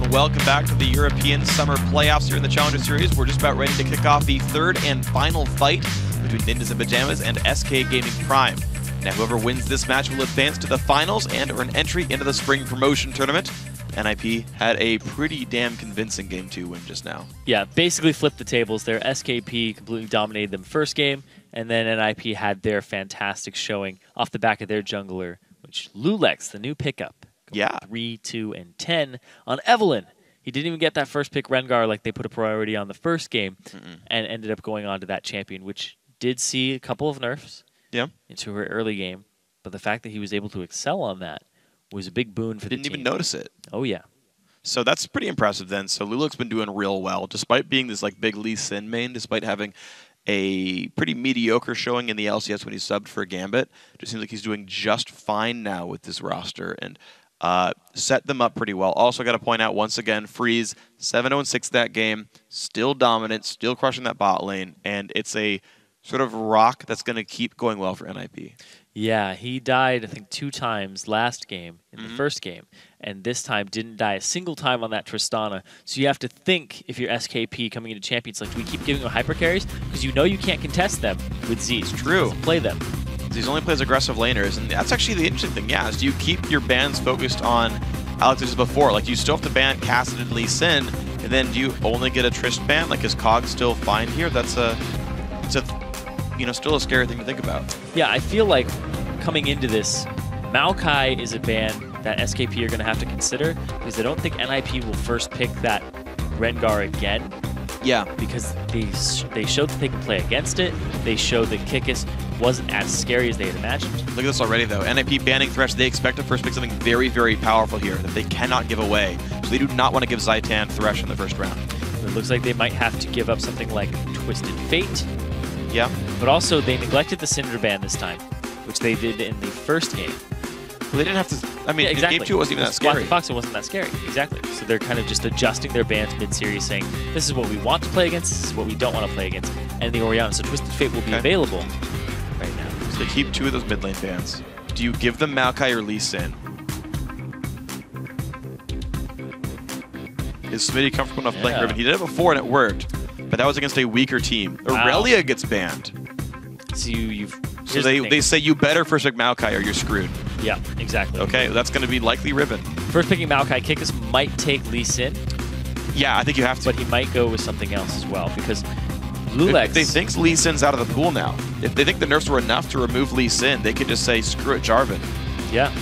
and welcome back to the European Summer Playoffs here in the Challenger Series. We're just about ready to kick off the third and final fight between Ninjas in Pajamas and SK Gaming Prime. Now, whoever wins this match will advance to the finals and earn entry into the Spring Promotion Tournament. NIP had a pretty damn convincing Game 2 win just now. Yeah, basically flipped the tables there. SKP completely dominated them first game, and then NIP had their fantastic showing off the back of their jungler, which Lulex, the new pickup. Yeah. 3, 2, and 10 on Evelyn. He didn't even get that first pick Rengar like they put a priority on the first game, and ended up going on to that champion, which did see a couple of nerfs into her early game. But the fact that he was able to excel on that was a big boon for the team. Didn't even notice it. Oh, yeah. So that's pretty impressive then. So Lulek's been doing real well, despite being this like big Lee Sin main, despite having a pretty mediocre showing in the LCS when he subbed for Gambit. It just seems like he's doing just fine now with this roster and set them up pretty well. Also got to point out once again, Freeze 7-0-6 that game, still dominant, still crushing that bot lane, and it's a sort of rock that's going to keep going well for NIP. Yeah, he died, I think, 2 times last game in the first game, and this time didn't die a single time on that Tristana. So you have to think, if you're SKP coming into Champions, like, do we keep giving them hyper carries? Because you know you can't contest them with Z. It's true. Play them. He only plays aggressive laners, and that's actually the interesting thing, yeah, is do you keep your bans focused on Alex as before? Like, you still have to ban Cassidy and Lee Sin, and then do you only get a Trist ban? Like, is Cog still fine here? It's a still a scary thing to think about. Yeah, I feel like coming into this, Maokai is a ban that SKP are going to have to consider, because I don't think NIP will first pick that Rengar again. Yeah. Because they showed that they can play against it. They showed that Kikis wasn't as scary as they had imagined. Look at this already, though. NIP banning Thresh. They expect to first pick something very, very powerful here that they cannot give away. So they do not want to give Zaitan Thresh in the first round. It looks like they might have to give up something like Twisted Fate. Yeah. But also, they neglected the Cinder ban this time, which they did in the first game. Well, they didn't have to. I mean, exactly. in Game 2 it wasn't even that scary. Fox wasn't that scary. Exactly. So they're kind of just adjusting their bans mid-series, saying, this is what we want to play against, this is what we don't want to play against. And the Orianna, so Twisted Fate will be available right now. So they keep 2 of those mid lane bans. Do you give them Maokai or Lee Sin? Is Smitty comfortable enough playing Riven? He did it before and it worked, but that was against a weaker team. Wow. Aurelia gets banned. So they say you better first pick Maokai or you're screwed. Yeah, exactly. Okay, that's going to be likely Riven. First picking Maokai, Kikis might take Lee Sin. Yeah, I think you have to. But he might go with something else as well, because Lulex... If they think Lee Sin's out of the pool now, if they think the nerfs were enough to remove Lee Sin, they could just say, screw it, Jarvan. Yeah.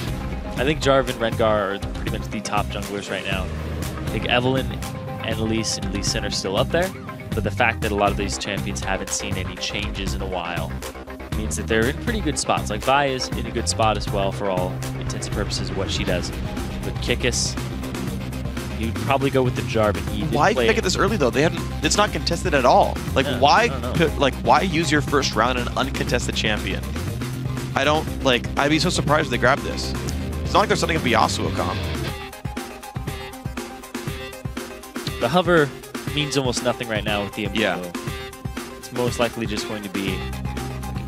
I think Jarvan, Rengar are pretty much the top junglers right now. I think Evelyn and Elise and Lee Sin are still up there, but the fact that a lot of these champions haven't seen any changes in a while means that they're in pretty good spots. Like, Vi is in a good spot as well for all intents and purposes of what she does. But Kikis, you'd probably go with the Jarvan. Why pick it this early though? They haven't. It's not contested at all. Like, why use your first round in an uncontested champion? I'd be so surprised if they grabbed this. It's not like they're setting up a Yasuo comp. The hover means almost nothing right now with the Imbo. Yeah. It's most likely just going to be a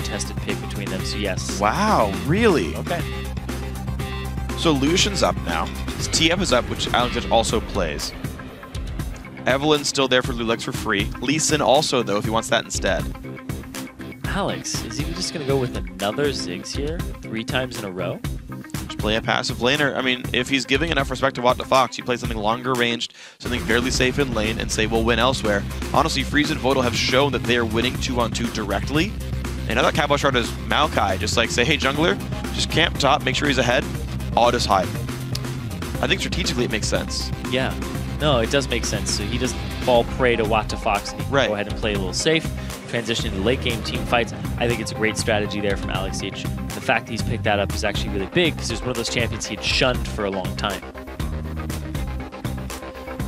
contested pick between them, so yes. Wow, really? Okay. So Lucian's up now. His TF is up, which Alex also plays. Evelyn's still there for Lulex for free. Lee Sin also, though, if he wants that instead. Alex, is he just going to go with another Ziggs here 3 times in a row? Just play a passive laner. I mean, if he's giving enough respect to Watt to Fox, you play something longer ranged, something fairly safe in lane, and say we'll win elsewhere. Honestly, Freeze and Vodal have shown that they are winning 2-on-2 directly. And now that Cowboy Shard is Maokai, just like say, hey jungler, just camp top, make sure he's ahead, I'll just hide. I think strategically it makes sense. Yeah. No, it does make sense. So he doesn't fall prey to Watt to Fox, and he can go ahead and play a little safe, transition into late game team fights. I think it's a great strategy there from Alex H. The fact that he's picked that up is actually really big, because it's one of those champions he had shunned for a long time.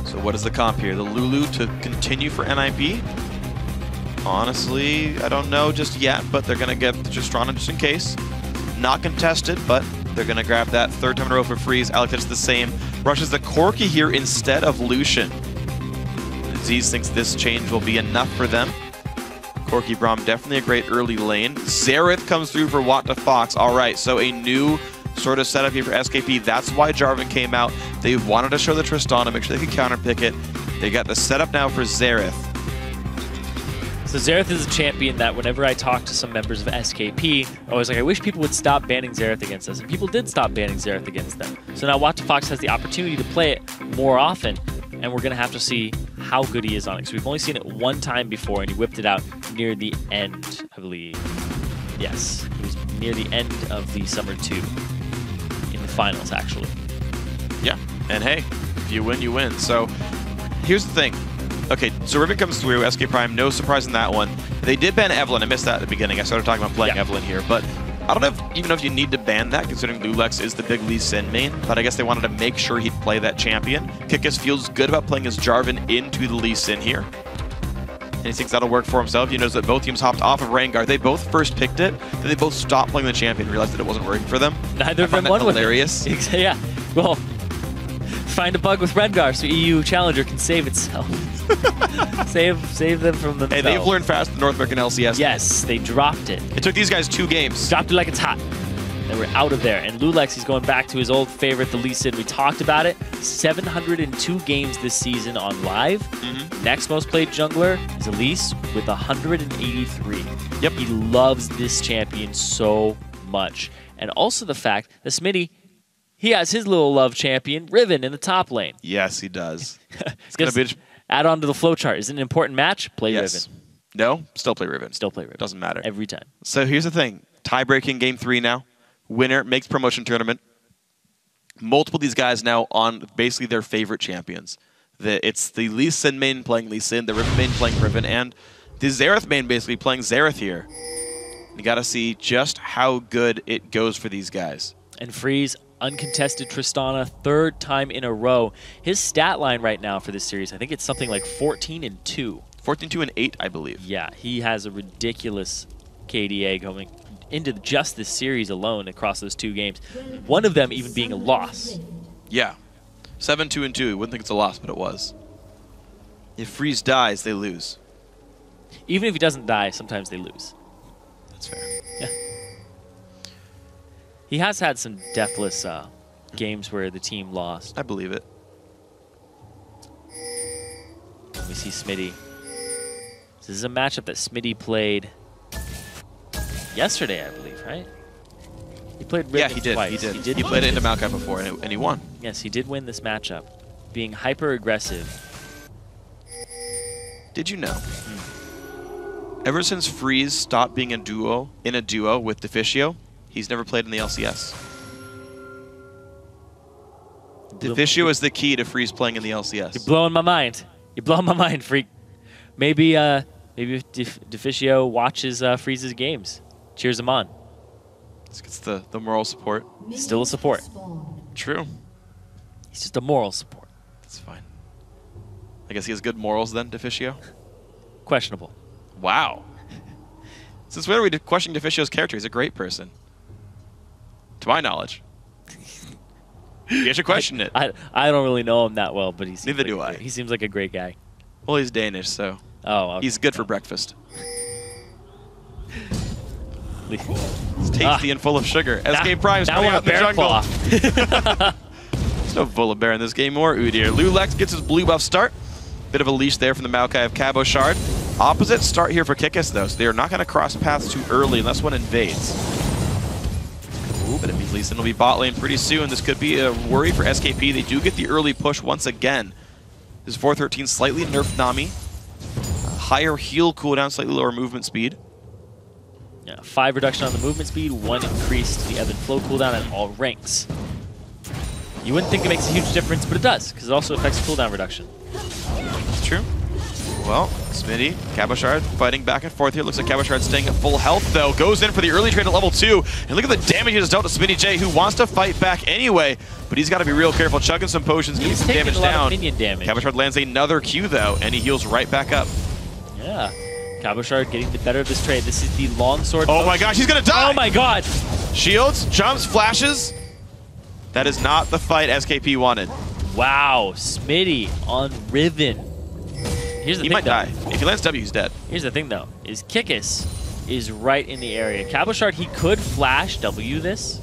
So what is the comp here? The Lulu to continue for NIP? Honestly, I don't know just yet, but they're going to get the Tristana just in case. Not contested, but they're going to grab that 3rd time in a row for Freeze. Alex does the same. Rushes the Corki here instead of Lucian. Aziz thinks this change will be enough for them. Corki Braum, definitely a great early lane. Xerath comes through for Watt to Fox. All right, so a new sort of setup here for SKP. That's why Jarvan came out. They wanted to show the Tristana, make sure they could counterpick it. They got the setup now for Xerath. So Xerath is a champion that whenever I talk to some members of SKP, I was like, I wish people would stop banning Xerath against us. And people did stop banning Xerath against them. So now WattTheFox has the opportunity to play it more often, and we're going to have to see how good he is on it. Because we've only seen it one time before, and he whipped it out near the end, I believe. Yes, it was near the end of the Summer 2 in the finals, actually. Yeah, and hey, if you win, you win. So here's the thing. Okay, so Riven comes through, SK Prime, no surprise in that one. They did ban Evelynn. I missed that at the beginning. I started talking about playing Evelynn here, but I don't know even know if you need to ban that, considering Lulex is the big Lee Sin main, but I guess they wanted to make sure he'd play that champion. Kikis feels good about playing his Jarvan into the Lee Sin here, and he thinks that'll work for himself. You notice that both teams hopped off of Rengar. They both first picked it, then they both stopped playing the champion and realized that it wasn't working for them. Neither of them won with it. Hilarious. Yeah, well, find a bug with Rengar so EU Challenger can save itself. save them from themselves. Hey, they've learned fast the North American LCS. Yes, they dropped it. It took these guys 2 games. Dropped it like it's hot. They were out of there. And Lulex, he's going back to his old favorite, the Lee Sin. We talked about it. 702 games this season on live. Next most played jungler is Elise with 183. Yep. He loves this champion so much. And also the fact that Smitty, he has his little love champion, Riven, in the top lane. Yes, he does. It's going to be... Add on to the flowchart. Is it an important match? Play yes. Riven. No, still play Riven. Still play Riven. Doesn't matter. Every time. So here's the thing. Tie-breaking game 3 now. Winner makes promotion tournament. Multiple of these guys now on basically their favorite champions. It's the Lee Sin main playing Lee Sin, the Riven main playing Riven, and the Xerath main basically playing Xerath here. You got to see just how good it goes for these guys. And Freeze, uncontested Tristana, 3rd time in a row. His stat line right now for this series, I think it's something like 14-2. 14-2 and 8, I believe. Yeah, he has a ridiculous KDA going into just this series alone across those 2 games. One of them even being a loss. Yeah. 7-2 and 2. You wouldn't think it's a loss, but it was. If Freeze dies, they lose. Even if he doesn't die, sometimes they lose. That's fair. Yeah. He has had some deathless games where the team lost. I believe it. We see Smitty. This is a matchup that Smitty played yesterday, I believe, right? He played Riven Yeah, he did. twice. He did. He played it into Maokai before, and he won. Yes, he did win this matchup, being hyper-aggressive. Did you know? Ever since Freeze stopped being in a duo with Deficio, he's never played in the LCS. Deficio is the key to Freeze playing in the LCS. You're blowing my mind. You're blowing my mind, freak. Maybe if Deficio watches Freeze's games, cheers him on. It's the moral support. Still a support. True. He's just a moral support. That's fine. I guess he has good morals then, Deficio? Questionable. Wow. Since when are we questioning Deficio's character? He's a great person. To my knowledge. You should question it. I don't really know him that well, but he seems Neither like do I. He seems like a great guy. Well, he's Danish, so oh, okay. he's good for breakfast. It's tasty and full of sugar. SK Prime's coming out in the jungle. There's no Volibear in this game or Udyr. Lulex gets his blue buff start. Bit of a leash there from the Maokai of Cabochard. Opposite start here for Kikis, though, so they are not going to cross paths too early unless one invades. Ooh, but it means Lee Sin will be bot lane pretty soon. This could be a worry for SKP. They do get the early push once again. This 413 slightly nerfed Nami. Higher heal cooldown, slightly lower movement speed. Yeah, 5 reduction on the movement speed, 1 increase to the ebb and flow cooldown at all ranks. You wouldn't think it makes a huge difference, but it does, because it also affects cooldown reduction. That's true. Well, Smitty, Cabochard fighting back and forth here. Looks like Cabochard staying at full health, though. Goes in for the early trade at level 2. And look at the damage he just dealt to Smitty J, who wants to fight back anyway. But he's got to be real careful. Chugging some potions, getting some damage down. Cabochard lands another Q, though, and he heals right back up. Yeah. Cabochard getting the better of this trade. This is the longsword. Oh my gosh, he's going to die! Oh my god! Shields, jumps, flashes. That is not the fight SKP wanted. Wow, Smitty on Riven. Here's the thing, he might die. If he lands W, he's dead. Here's the thing, though, is Kikis is right in the area. Cabochard, he could flash W this,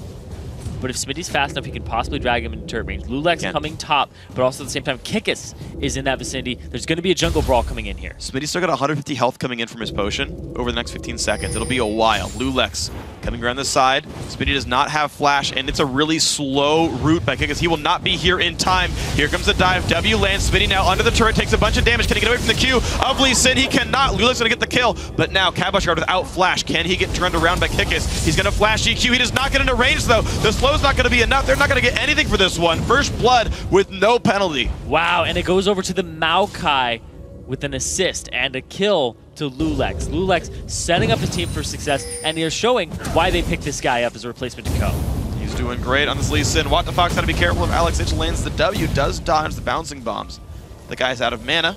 but if Smitty's fast enough, he can possibly drag him into turret range. Lulex coming top, but also at the same time, Kikis is in that vicinity. There's going to be a jungle brawl coming in here. Smitty's still got 150 health coming in from his potion over the next 15 seconds. It'll be a while. Lulex coming around the side. Smitty does not have flash, and it's a really slow route by Kikis. He will not be here in time. Here comes the dive. W lands. Smitty now under the turret, takes a bunch of damage. Can he get away from the Q of Lee Sin? He cannot. Lulex going to get the kill, but now Cabochard without flash. Can he get turned around by Kikis? He's going to flash EQ. He does not get into range, though. The slow's not going to be enough. They're not going to get anything for this one. First blood with no penalty. Wow, and it goes over to the Maokai with an assist and a kill to Lulex. Lulex setting up his team for success, and they're showing why they picked this guy up as a replacement to Ko. He's doing great on this Lee Sin. What the Fox got to be careful if Alex Itch lands the W, does dodge the bouncing bombs. The guy's out of mana.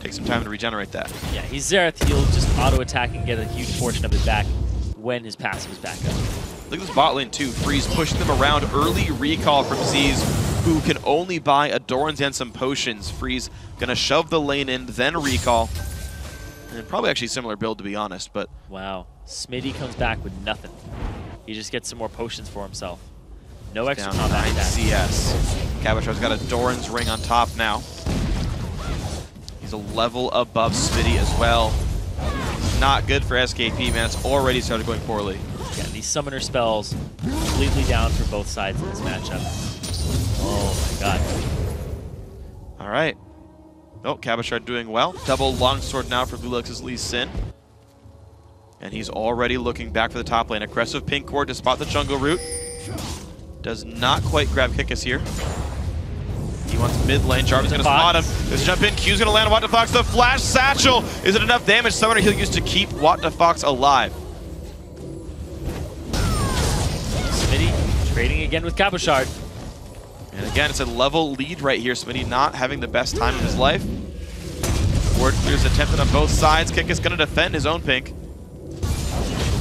Takes some time to regenerate that. Yeah, he's Xerath. He'll just auto-attack and get a huge portion of it back when his passive is back up. Look at this bot lane too. Freeze pushing them around. Early recall from Z's, who can only buy Adorns and some potions. Freeze gonna shove the lane in, then recall. And probably actually similar build, to be honest, but... Wow. Smitty comes back with nothing. He just gets some more potions for himself. No extra combat attack. CS. Cabochard's got a Doran's ring on top now. He's a level above Smitty as well. Not good for SKP, man. It's already started going poorly. Yeah, these summoner spells completely down for both sides in this matchup. Oh my god. All right. Oh, Cabochard doing well. Double longsword now for Lulex's Lee Sin. And he's already looking back for the top lane. Aggressive pink ward to spot the jungle route. Does not quite grab Kikis here. He wants mid lane. Jarvan's going to spot him. There's a jump in. Q's going to land on What the Fox. The flash satchel. Is it enough damage? Summoner he'll use to keep What the Fox alive. Smitty trading again with Cabochard. And again, it's a level lead right here. Smitty not having the best time of his life. Ward clears attempted on both sides. Kikis going to defend his own pink.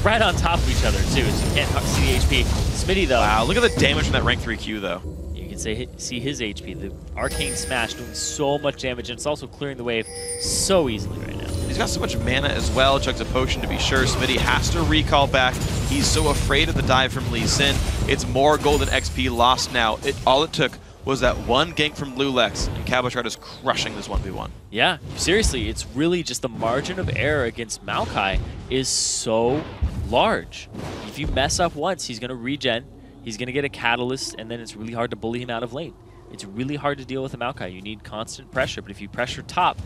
Right on top of each other, too, so you can't see the HP. Smitty, though. Wow, look at the damage from that rank 3 Q, though. You can see his HP. The Arcane Smash doing so much damage, and it's also clearing the wave so easily right now. He's got so much mana as well. Chugs a potion to be sure. Smitty has to recall back. He's so afraid of the dive from Lee Sin. It's more golden XP lost now. All it took was that one gank from Lulex, and Cabochard is crushing this 1v1. Yeah, seriously, it's really just the margin of error against Maokai is so large. If you mess up once, he's going to regen, he's going to get a catalyst, and then it's really hard to bully him out of lane. It's really hard to deal with a Maokai. You need constant pressure, but if you pressure top,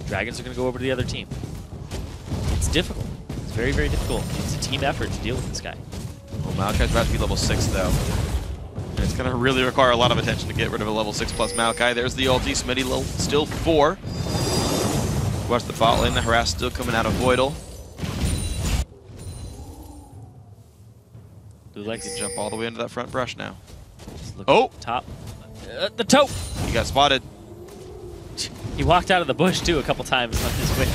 Dragons are going to go over to the other team. It's difficult. It's very, very difficult. It's a team effort to deal with this guy. Well, Maokai's about to be level 6, though. And it's going to really require a lot of attention to get rid of a level 6 plus Maokai. There's the ulti. Smitty still 4. Watch the bot lane. The harass still coming out of Voidal. Lulex can jump all the way into that front brush now. Oh! Top. The toe! He got spotted. He walked out of the bush, too, a couple times on his way.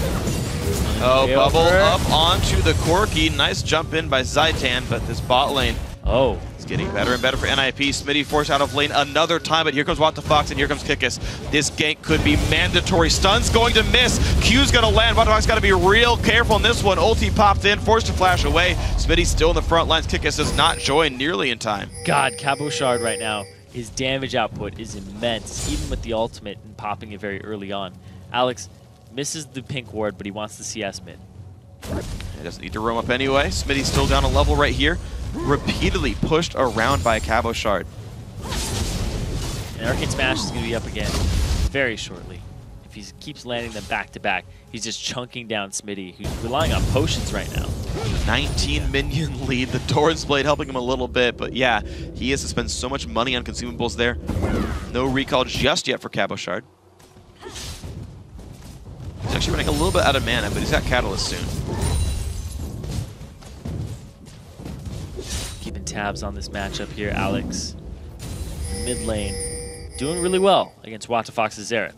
Oh, bubble up onto the Corki. Nice jump in by Zaitan, but this bot lane is getting better and better for NIP. Smitty forced out of lane another time, but here comes What the Fox and here comes Kikis. This gank could be mandatory. Stun's going to miss. Q's going to land. What the Fox got to be real careful in this one. Ulti popped in, forced to flash away. Smitty still in the front lines. Kikis does not join nearly in time. God, Cabochard right now, his damage output is immense, even with the ultimate and popping it very early on. Alex misses the pink ward, but he wants the CS mid. He doesn't need to roam up anyway. Smitty's still down a level right here. Repeatedly pushed around by Cabochard. And Arcane Smash is going to be up again very shortly. If he keeps landing them back to back, he's just chunking down Smitty, who's relying on potions right now. 19 minion lead. The Doran's Blade helping him a little bit, but yeah, he has to spend so much money on consumables there. No recall just yet for Cabochard. He's actually running a little bit out of mana, but he's got Catalyst soon. Keeping tabs on this matchup here, Alex. Mid lane, doing really well against What the Fox's Xerath.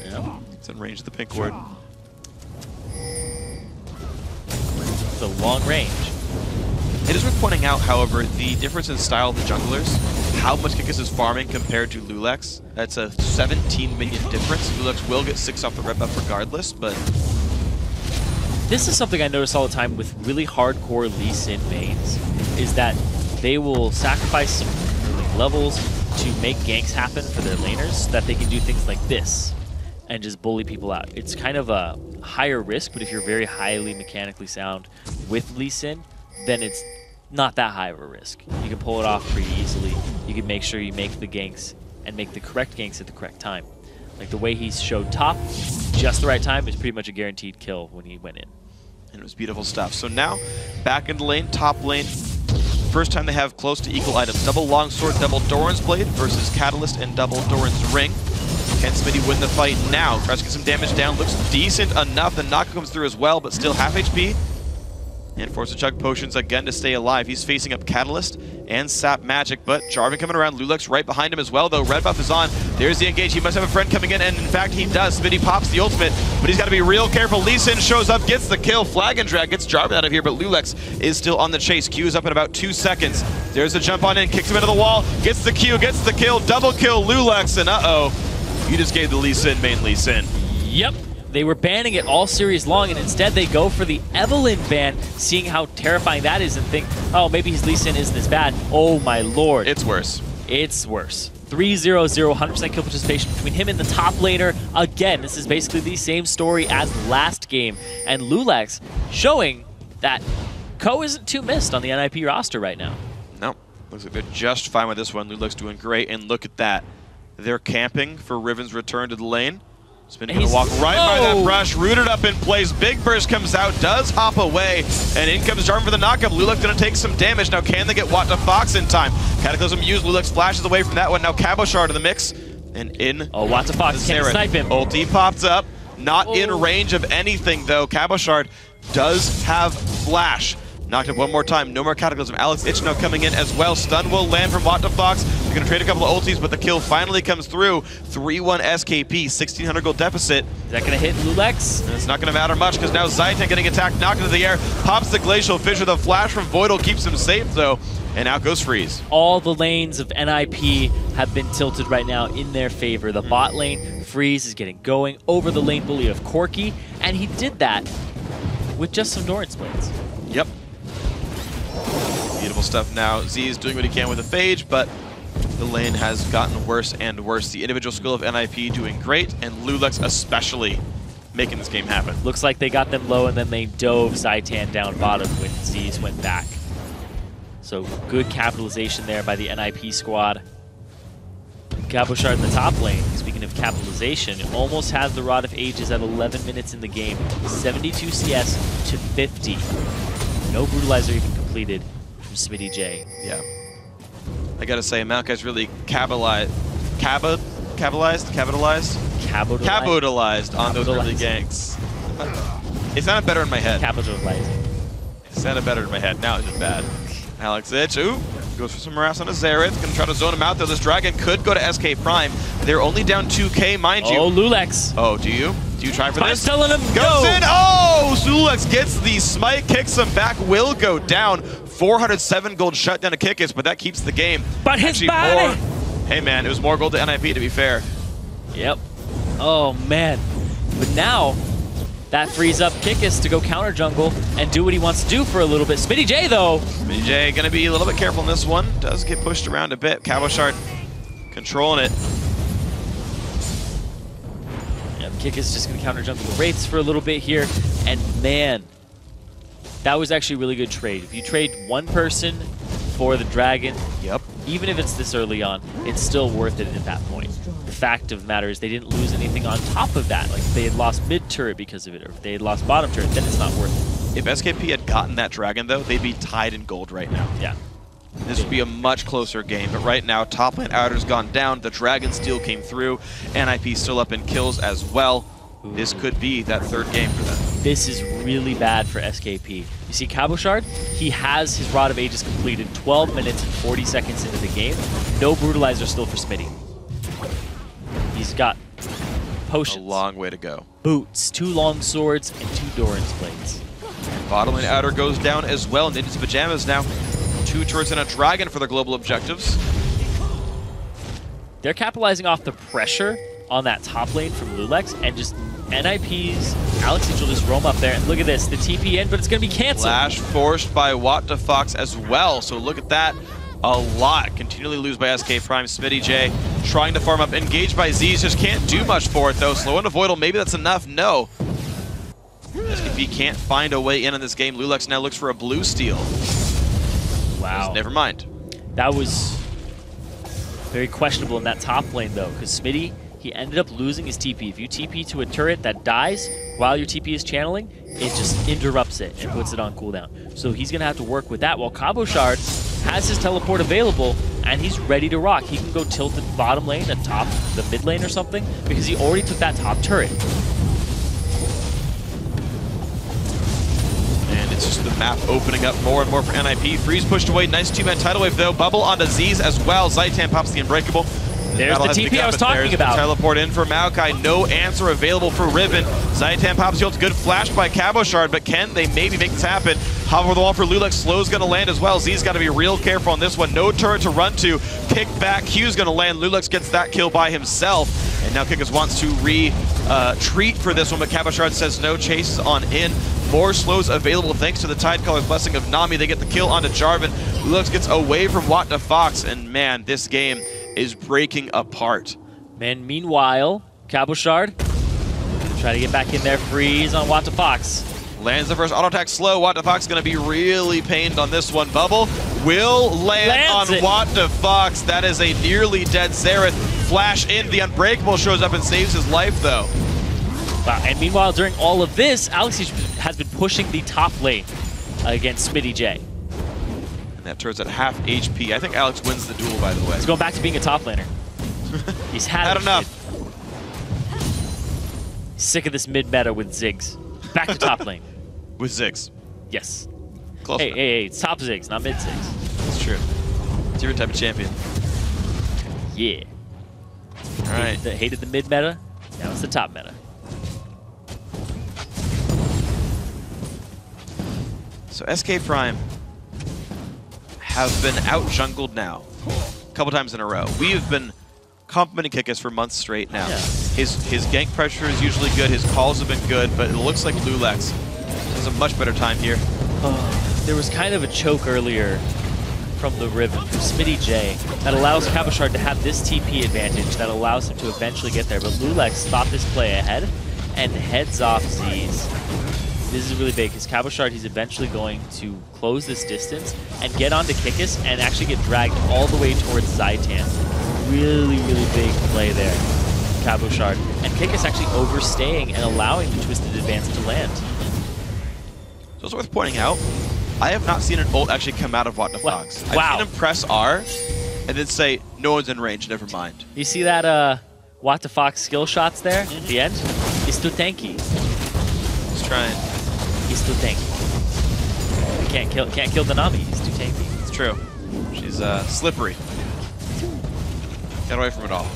Yeah. It's in range of the pink ward. The long range. It is worth pointing out, however, the difference in style of the junglers. How much Kikis is farming compared to Lulex. That's a 17 minion difference. Lulex will get 6 off the red buff regardless, but This is something I notice all the time with really hardcore Lee Sin mains, is that they will sacrifice some levels to make ganks happen for their laners so that they can do things like this and just bully people out. It's kind of a higher risk, but if you're very highly mechanically sound with Lee Sin, then it's not that high of a risk. You can pull it off pretty easily. You can make sure you make the ganks and make the correct ganks at the correct time. Like the way he showed top, just the right time, is pretty much a guaranteed kill when he went in. And it was beautiful stuff. So now, back in the lane, top lane. First time they have close to equal items. Double longsword, double Doran's blade versus Catalyst and double Doran's ring. Can Smitty win the fight now? Tries to get some damage down. Looks decent enough. The knock comes through as well, but still half HP. And forced to chug potions again to stay alive. He's facing up Catalyst and Sap Magic, but Jarvan coming around. Lulek's right behind him as well, though. Red buff is on. There's the engage. He must have a friend coming in, and in fact, he does. Smitty pops the ultimate, but he's got to be real careful. Lee Sin shows up, gets the kill. Flag and drag gets Jarvan out of here, but Lulex is still on the chase. Q is up in about 2 seconds. There's a jump on in, kicks him into the wall, gets the Q, gets the kill, double kill Lulex, and uh-oh. You just gave the Lee Sin main Lee Sin. Yep. They were banning it all series long, and instead they go for the Evelyn ban, seeing how terrifying that is, and think, oh, maybe his Lee Sin isn't as bad. Oh my lord. It's worse. It's worse. 3-0-0, 100% kill participation between him and the top laner. Again, this is basically the same story as last game, and Lulex showing that Ko isn't too missed on the NIP roster right now. No, looks like they're just fine with this one. Lulex doing great, and look at that. They're camping for Riven's return to the lane. Spin gonna walk right by that brush, rooted up in place. Big burst comes out, does hop away, and in comes Jarvan for the knockup. Lulex gonna take some damage. Now can they get Watt to Fox in time? Cataclysm used, Lulex flashes away from that one. Now Cabochard in the mix, and in. Oh, Watt to Fox can't snipe him. Ulti pops up, not in range of anything though. Cabochard does have flash. Knocked up one more time, no more Cataclysm. Alex Ichno coming in as well. Stun will land from Watt to Fox. They're going to trade a couple of ultis, but the kill finally comes through. 3-1 SKP, 1,600 gold deficit. Is that going to hit Lulex? And it's not going to matter much because now Zaytan getting attacked, knocked into the air, pops the Glacial Fissure. The flash from Voidal keeps him safe though, and out goes Freeze. All the lanes of NIP have been tilted right now in their favor. The bot lane, Freeze is getting going over the lane bully of Corki, and he did that with just some Doran's blades. Yep. Beautiful stuff now. Z is doing what he can with the Phage, but the lane has gotten worse and worse. The individual skill of NIP doing great, and Lulex especially making this game happen. Looks like they got them low, and then they dove Zaytan down bottom when Z's went back. So good capitalization there by the NIP squad. Cabochard in the top lane, speaking of capitalization, almost has the Rod of Ages at 11 minutes in the game. 72 CS to 50. No Brutalizer even completed from Smitty J. Yeah. I gotta say, Maokai's really capitalized on those early ganks. It sounded better in my head. Capitalizing. It sounded better in my head. Now it's just bad. Alex Ich, ooh, goes for some harass on a Xerath. Gonna try to zone him out though. This Dragon could go to SK Prime. They're only down 2K, mind you. Oh, Lulex. Oh, do you? Do you try for this? I'm telling him Goes in! Oh! So Lulex gets the smite, kicks him back, will go down. 407 gold shutdown to Kikis, but that keeps the game. But his body! Hey man, it was more gold to NIP to be fair. Yep. Oh man. But now, that frees up Kikis to go counter jungle and do what he wants to do for a little bit. Smitty J though. Smitty J gonna be a little bit careful in this one. Does get pushed around a bit. Cabochard controlling it. Yep, Kikis just gonna counter jungle the Wraiths for a little bit here. And man, that was actually a really good trade. If you trade one person for the Dragon, yep, even if it's this early on, it's still worth it at that point. The fact of the matter is they didn't lose anything on top of that. Like if they had lost mid turret because of it, or if they had lost bottom turret, then it's not worth it. If SKP had gotten that Dragon though, they'd be tied in gold right now. Yeah. This would be a much closer game, but right now top lane outer's gone down, the Dragon steal came through, NIP still up in kills as well. Ooh. This could be that third game for them. This is really bad for SKP. You see Cabochard, he has his Rod of Ages completed 12 minutes and 40 seconds into the game. No Brutalizer still for Smitty. He's got potions. A long way to go. Boots, 2 long swords, and 2 Doran's blades. Bottom lane outer goes down as well. Ninja's Pajamas now. 2 turrets and a Dragon for their global objectives. They're capitalizing off the pressure on that top lane from Lulex and just NIP's Alex will just roam up there, and look at this, the TP in, but it's going to be canceled. Flash forced by What2Fox as well, so look at that. A lot. Continually lose by SK Prime. Smitty J trying to farm up. Engaged by Z's. Just can't do much for it, though. Slow and Avoidal. Maybe that's enough. No. SKP can't find a way in on this game. Lulux now looks for a blue steal. Wow. Never mind. That was very questionable in that top lane, though, because Smitty, he ended up losing his TP. If you TP to a turret that dies while your TP is channeling, it just interrupts it and puts it on cooldown. So he's going to have to work with that, while Cabochard has his teleport available, and he's ready to rock. He can go tilt the bottom lane, the top, the mid lane or something, because he already took that top turret. And it's just the map opening up more and more for NIP. Freeze pushed away. Nice two-man tidal wave, though. Bubble onto Z's as well. Zaitan pops the Unbreakable. There's the TP I was talking about. Teleport in for Maokai. No answer available for Riven. Zaitan pops the ult. Good flash by Cabochard, but can they maybe make this happen? Hop over the wall for Lulux. Slow's going to land as well. Z's got to be real careful on this one. No turret to run to. Kick back. Q's going to land. Lulux gets that kill by himself. And now Kikis wants to retreat for this one, but Cabochard says no. Chases on in. More slows available thanks to the Tidecaller's blessing of Nami. They get the kill onto Jarvan. Lulux gets away from What2Fox, and man, this game is breaking apart. Man, meanwhile, Cabochard try to get back in there. Freeze on What2Fox. Lands the first auto attack slow. What2Fox going to be really pained on this one. Bubble will land on What2Fox. That is a nearly dead Xerath. Flash in. The Unbreakable shows up and saves his life, though. Wow, and meanwhile, during all of this, Alex has been pushing the top lane against Smitty J. And that turret's at half HP. I think Alex wins the duel, by the way. He's going back to being a top laner. He's had enough. Sick of this mid-meta with Ziggs. Back to top lane. With Ziggs. Yes. Close enough. Hey, it's top Ziggs, not mid Ziggs. That's true. It's your type of champion. Yeah. All right. Hated the mid-meta, now it's the top meta. So SK Prime have been out-jungled now a couple times in a row. We have been complimenting Kikis for months straight now. Yeah. His gank pressure is usually good, his calls have been good, but it looks like Lulux has a much better time here. There was kind of a choke earlier from the Riven, from Smitty J, that allows Cabochard to have this TP advantage that allows him to eventually get there, but Lulux thought this play ahead and heads off Z's. This is really big, because Cabochard, he's eventually going to close this distance and get onto Kikis and actually get dragged all the way towards Zaitan. Really, really big play there, Cabochard. And Kikis actually overstaying and allowing the Twisted Advance to land. So it's worth pointing out, I have not seen an ult actually come out of What2Fox. Wow. I've seen him press R and then say, no one's in range, never mind. You see that What2Fox skill shots there at the end? He's too tanky. He's trying. He's too tanky. Can't kill the Nami. He's too tanky. It's true. She's slippery. Get away from it all.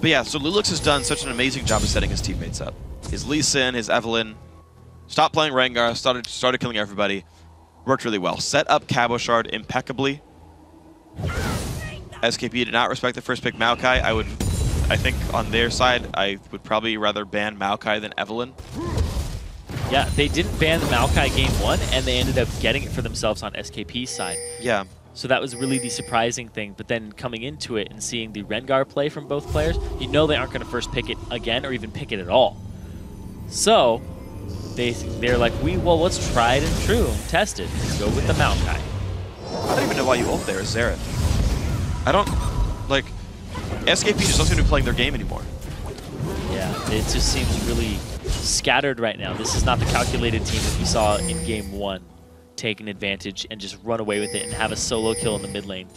But yeah, so Lulux has done such an amazing job of setting his teammates up. His Lee Sin, his Evelyn, stopped playing Rengar, started killing everybody. Worked really well. Set up Cabochard impeccably. SKP did not respect the first pick Maokai. I think on their side, I would probably rather ban Maokai than Evelyn. Yeah, they didn't ban the Maokai game 1, and they ended up getting it for themselves on SKP's side. Yeah. So that was really the surprising thing, but then coming into it and seeing the Rengar play from both players, you know they aren't going to first pick it again or even pick it at all. So they're like, well, let's try it and true, test it. Let's go with the Maokai. I don't even know why you ult there as Xerath. I don't, like, SKP just doesn't seem to be playing their game anymore. Yeah, it just seems really scattered right now. This is not the calculated team that we saw in game 1. Take an advantage and just run away with it and have a solo kill in the mid lane.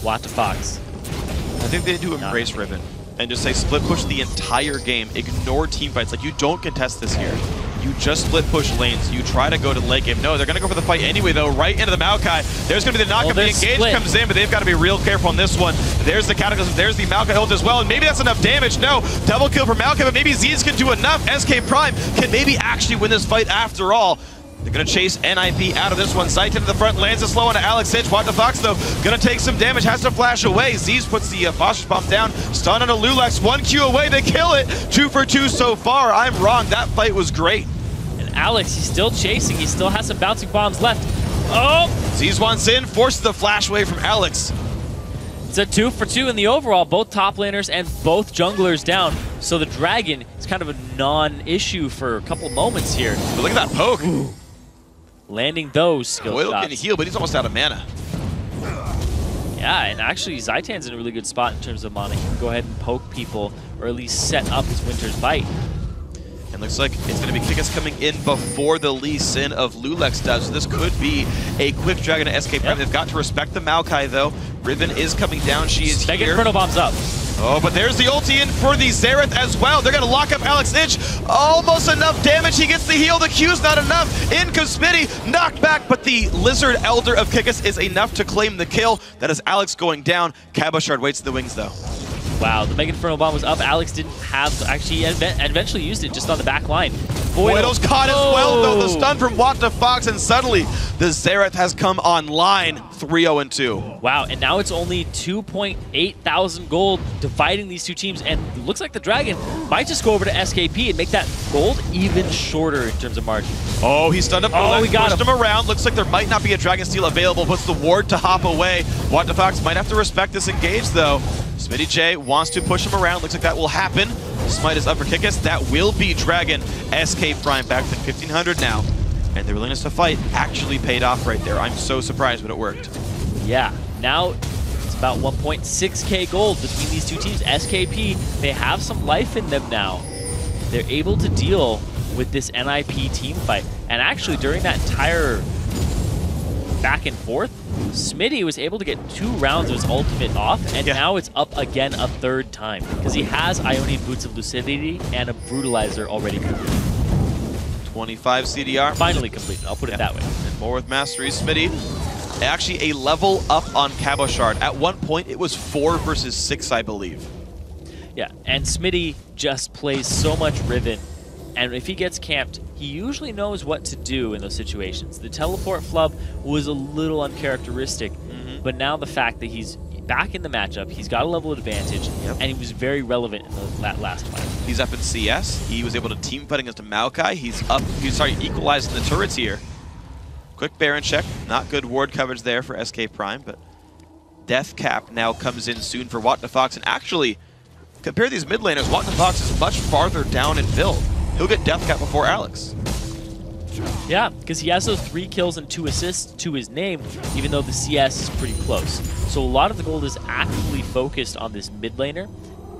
What2Fox. I think they need to embrace Riven and just say split push the entire game. Ignore team fights. Like, you don't contest this here. You just split push lanes. You try to go to late game. No, they're going to go for the fight anyway, though, right into the Maokai. There's going to be the knockup. The engage comes in, but they've got to be real careful on this one. There's the Cataclysm. There's the Maokai ult as well, and maybe that's enough damage. No, double kill for Maokai, but maybe Z's can do enough. SK Prime can maybe actually win this fight after all. They're going to chase NIP out of this one. Zaitan to the front, lands a slow onto Alex Hitch. What the Fox, though, going to take some damage, has to flash away. Z's puts the Phosphorus Bomb down. Stun onto Lulax, 1 Q away, they kill it. 2 for 2 so far. I'm wrong, that fight was great. And Alex, he's still chasing. He still has some bouncing bombs left. Oh! Z's wants in, forces the flash away from Alex. It's a 2 for 2 in the overall. Both top laners and both junglers down. So the Dragon is kind of a non-issue for a couple moments here. But look at that poke. Ooh. Landing those skill Boyle shots. can heal, but he's almost out of mana. Yeah, and actually Zaitan's in a really good spot in terms of mana. He can go ahead and poke people, or at least set up his Winter's Bite. And looks like it's going to be Kickus coming in before the Lee Sin of Lulax does. So this could be a quick Dragon to SK Prime. Yep. They've got to respect the Maokai, though. Riven is coming down. She is Mega here. Inferno Bomb's up. Oh, but there's the ulti in for the Xerath as well. They're going to lock up Alex Hitch. Almost enough damage. He gets the heal. The Q's not enough. In comes Smitty. Knocked back, but the Lizard Elder of Kickus is enough to claim the kill. That is Alex going down. Cabochard waits in the wings, though. Wow, the Mega Inferno Bomb was up. Alex didn't have, actually, eventually used it just on the back line. Boyle's caught as well, though. The stun from What the Fox, and suddenly the Xerath has come online. 3-0-2. Wow, and now it's only 2.8 thousand gold dividing these two teams, and it looks like the Dragon might just go over to SKP and make that gold even shorter in terms of margin. Oh, he stunned up. Oh, we got him around. Looks like there might not be a Dragon Steel available. Puts the ward to hop away. What the Fox might have to respect this engage, though. Smitty J wants to push him around. Looks like that will happen. Smite is up for Kickus. That will be Dragon. SK Prime back to 1,500 now. And their willingness to fight actually paid off right there. I'm so surprised, but it worked. Yeah, now it's about 1.6k gold between these two teams. SKP, they have some life in them now. They're able to deal with this NIP team fight. And actually, during that entire back and forth, Smitty was able to get 2 rounds of his ultimate off, and now it's up again a 3rd time, because he has Ionian Boots of Lucidity and a Brutalizer already complete. 25 CDR. Finally completed, I'll put it that way. And more with Mastery. Smitty, actually a level up on Cabochard. At one point, it was 4 versus 6, I believe. Yeah, and Smitty just plays so much Riven, and if he gets camped, he usually knows what to do in those situations. The teleport flub was a little uncharacteristic, but now the fact that he's back in the matchup, he's got a level advantage, and he was very relevant in that last fight. He's up in CS. He was able to team fight against a Maokai. He's up. He's equalizing the turrets here. Quick Baron check. Not good ward coverage there for SK Prime, but Death Cap now comes in soon for What the Fox. And actually, compare these mid laners, What the Fox is much farther down in build. He'll get Death Cap before Alex. Yeah, because he has those 3 kills and 2 assists to his name, even though the CS is pretty close. So a lot of the gold is actually focused on this mid laner,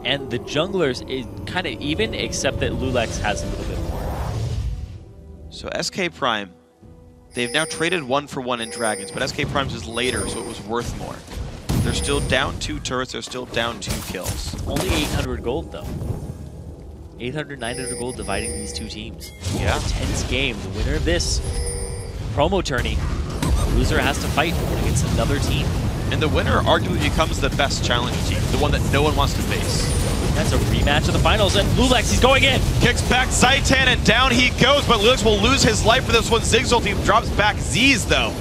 and the junglers is kind of even, except that Lulax has a little bit more. So SK Prime, they've now traded 1-for-1 in Dragons, but SK Prime's is later, so it was worth more. They're still down 2 turrets, they're still down 2 kills. Only 800 gold, though. 800, 900 gold dividing these two teams. Yeah. Tense game. The winner of this promo tourney, the loser has to fight against another team. And the winner arguably becomes the best challenger team, the one that no one wants to face. That's a rematch of the finals, and Lulax, he's going in! Kicks back Zaitan, and down he goes, but Lulax will lose his life for this one. Ziggs ulti drops back Z's, though.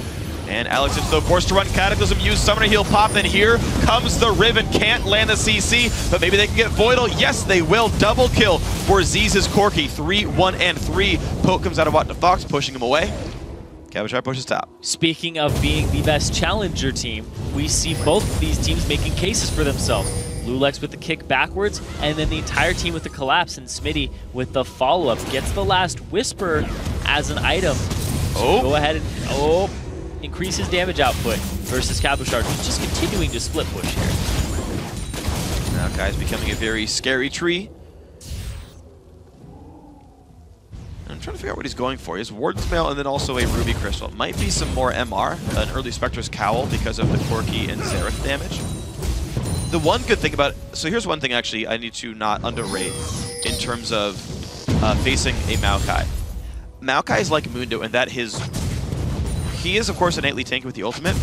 And Alex is though forced to run Cataclysm, use Summoner Heal pop, then here comes the Riven. Can't land the CC, but maybe they can get Voidal. Yes, they will. Double kill for Z's Corky. 3, 1, and 3. Poke comes out of What the Fox, pushing him away. Cabochard pushes top. Speaking of being the best challenger team, we see both of these teams making cases for themselves. Lulax with the kick backwards, and then the entire team with the collapse, and Smitty with the follow-up. Gets the last Whisper as an item. So go ahead and increase his damage output versus Cabochard, who's just continuing to split push here. Now guy's becoming a very scary tree. I'm trying to figure out what he's going for. He has Warden's Mail and then also a Ruby Crystal. It might be some more MR, an early Spectre's Cowl because of the Corky and Xerath damage. The one good thing about it, so here's one thing actually I need to not underrate in terms of facing a Maokai. Maokai is like Mundo in that he is, of course, innately tanky with the ultimate,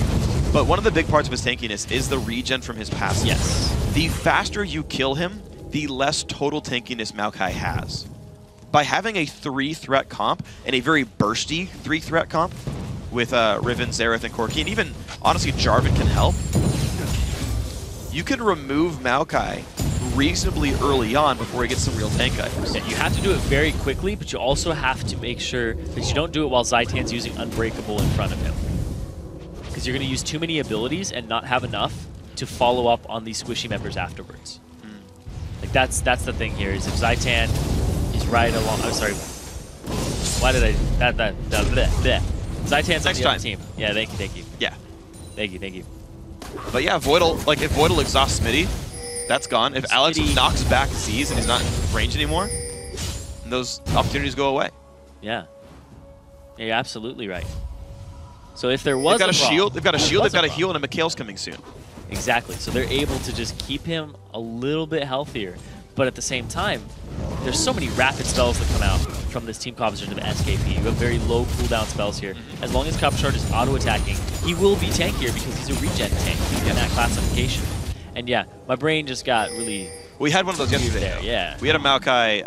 but one of the big parts of his tankiness is the regen from his passive. Yes. The faster you kill him, the less total tankiness Maokai has. by having a 3-threat comp and a very bursty 3-threat comp with Riven, Xerath, and Corki, and even, honestly, Jarvan can help, you can remove Maokai reasonably early on before he gets some real tank items. Yeah, you have to do it very quickly, but you also have to make sure that you don't do it while Zaitan's using Unbreakable in front of him. Because you're going to use too many abilities and not have enough to follow up on these squishy members afterwards. Like that's the thing here, is if Zaitan is right along... I'm sorry. Why did I... bleh. Zaitan's on the other team. Yeah, thank you. Yeah. Thank you. But yeah, Voidal, like if Voidal exhausts Smitty, that's gone. If Alex knocks back Z's and he's not in range anymore, those opportunities go away. Yeah. Yeah, you're absolutely right. So if there was they've got a shield, they've got a heal, and a Mikhail's coming soon. Exactly. So they're able to just keep him a little bit healthier. But at the same time, there's so many rapid spells that come out from this team composition of SKP. You have very low cooldown spells here. As long as Cabochard is auto-attacking, he will be tankier because he's a regen tank in that classification. And yeah, my brain just got really... We had one of those yesterday. There, yeah. We had a Maokai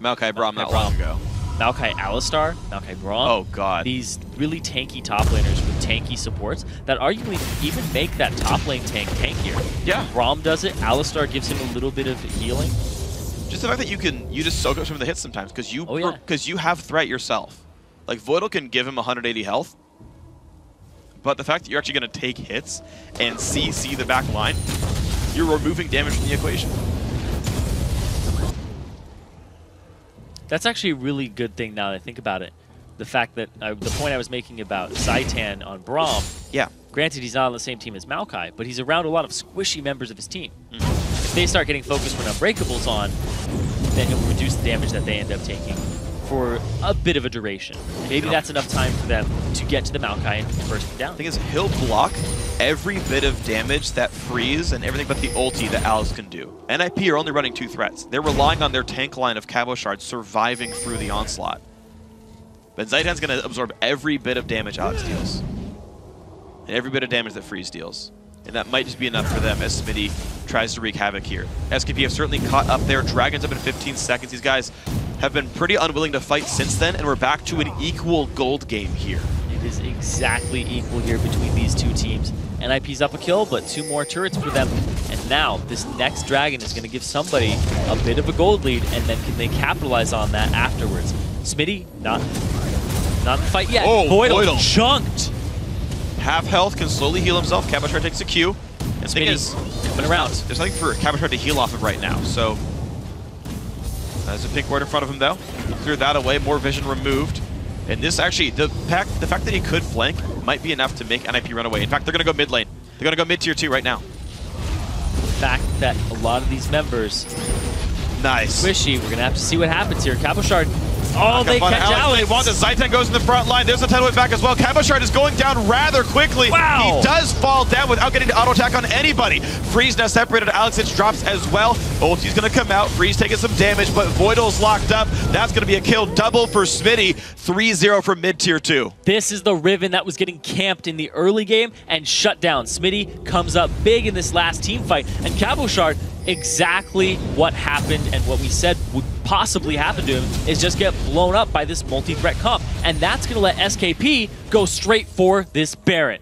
Braum not long ago. Maokai Alistar, Maokai Braum. Oh, God. These really tanky top laners with tanky supports that arguably even make that top lane tank tankier. Yeah. Braum does it. Alistar gives him a little bit of healing. Just the fact that you just soak up some of the hits sometimes because you have threat yourself. Like Voidal can give him 180 health, but the fact that you're actually going to take hits and CC the back line, you're removing damage from the equation. That's actually a really good thing now that I think about it. The fact that the point I was making about Zaitan on Braum. Yeah. Granted, he's not on the same team as Maokai, but he's around a lot of squishy members of his team. If they start getting focused when Unbreakable's on, then he'll reduce the damage that they end up taking for a bit of a duration. Maybe that's enough time for them to get to the Maokai and burst him down. The thing is, he'll block every bit of damage that freeze and everything but the ulti that Alex can do. NIP are only running 2 threats. They're relying on their tank line of Cabochard surviving through the onslaught. But Zaitan's going to absorb every bit of damage Alex deals. And every bit of damage that Freeze deals. And that might just be enough for them as Smitty tries to wreak havoc here. SKP have certainly caught up there. Dragon's up in 15 seconds. These guys have been pretty unwilling to fight since then, and we're back to an equal gold game here. It is exactly equal here between these two teams. NIP's up a kill, but 2 more turrets for them. And now, this next Dragon is going to give somebody a bit of a gold lead, and then can they capitalize on that afterwards. Smitty, not in the fight yet. Oh, Voidal chunked. Half health, can slowly heal himself. Cabochard takes a Q. And the thing is, coming around. There's nothing for Cabochard to heal off of right now, so... There's a pink ward in front of him, though. Clear that away, more vision removed. And this actually, the fact that he could flank might be enough to make NIP run away. In fact, they're going to go mid lane. They're going to go mid tier 2 right now. The fact that a lot of these members... Nice. Squishy, we're going to have to see what happens here. Cabochard... Oh, they catch Alex. They want the Zaitan goes in the front line. There's a tidal wave back as well. Cabochard is going down rather quickly. Wow. He does fall down without getting to auto attack on anybody. Freeze now separated. Alex drops as well. Ulti's going to come out. Freeze taking some damage, but Voidal's locked up. That's going to be a kill double for Smitty. 3-0 from mid tier 2. This is the Riven that was getting camped in the early game and shut down. Smitty comes up big in this last team fight, and Cabochard, exactly what happened and what we said would possibly happen to him is just get blown up by this multi-threat comp. And that's going to let SKP go straight for this Baron.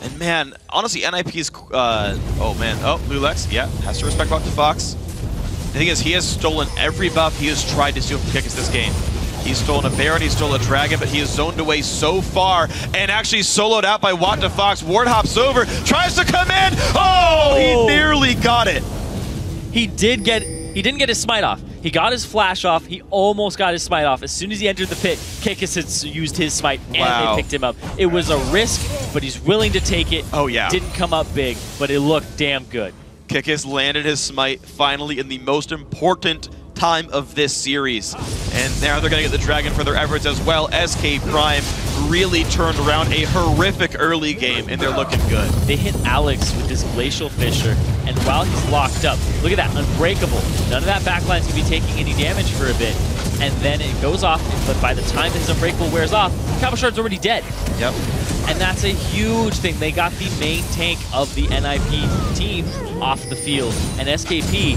And man, honestly, NIP's... oh man, Lulex, yeah, has to respect Dr. Fox. The thing is, he has stolen every buff he has tried to steal from Kikis this game. He's stolen a Baron, he's stolen a Dragon, but he is zoned away so far and actually soloed out by Watt to Fox. Ward hops over, tries to come in. Oh, he nearly got it. He didn't get his smite off. He got his flash off. He almost got his smite off. As soon as he entered the pit, Kikis had used his smite and they picked him up. It was a risk, but he's willing to take it. Oh yeah. Didn't come up big, but it looked damn good. Kikis landed his smite finally in the most important time of this series. And now they're going to get the Dragon for their efforts as well. SK Prime really turned around a horrific early game, and they're looking good. They hit Alex with this Glacial Fissure, and while he's locked up, look at that, Unbreakable. None of that backline's going to be taking any damage for a bit. And then it goes off, but by the time his Unbreakable wears off, Cabochard's already dead. Yep. And that's a huge thing. They got the main tank of the NIP team off the field, and SKP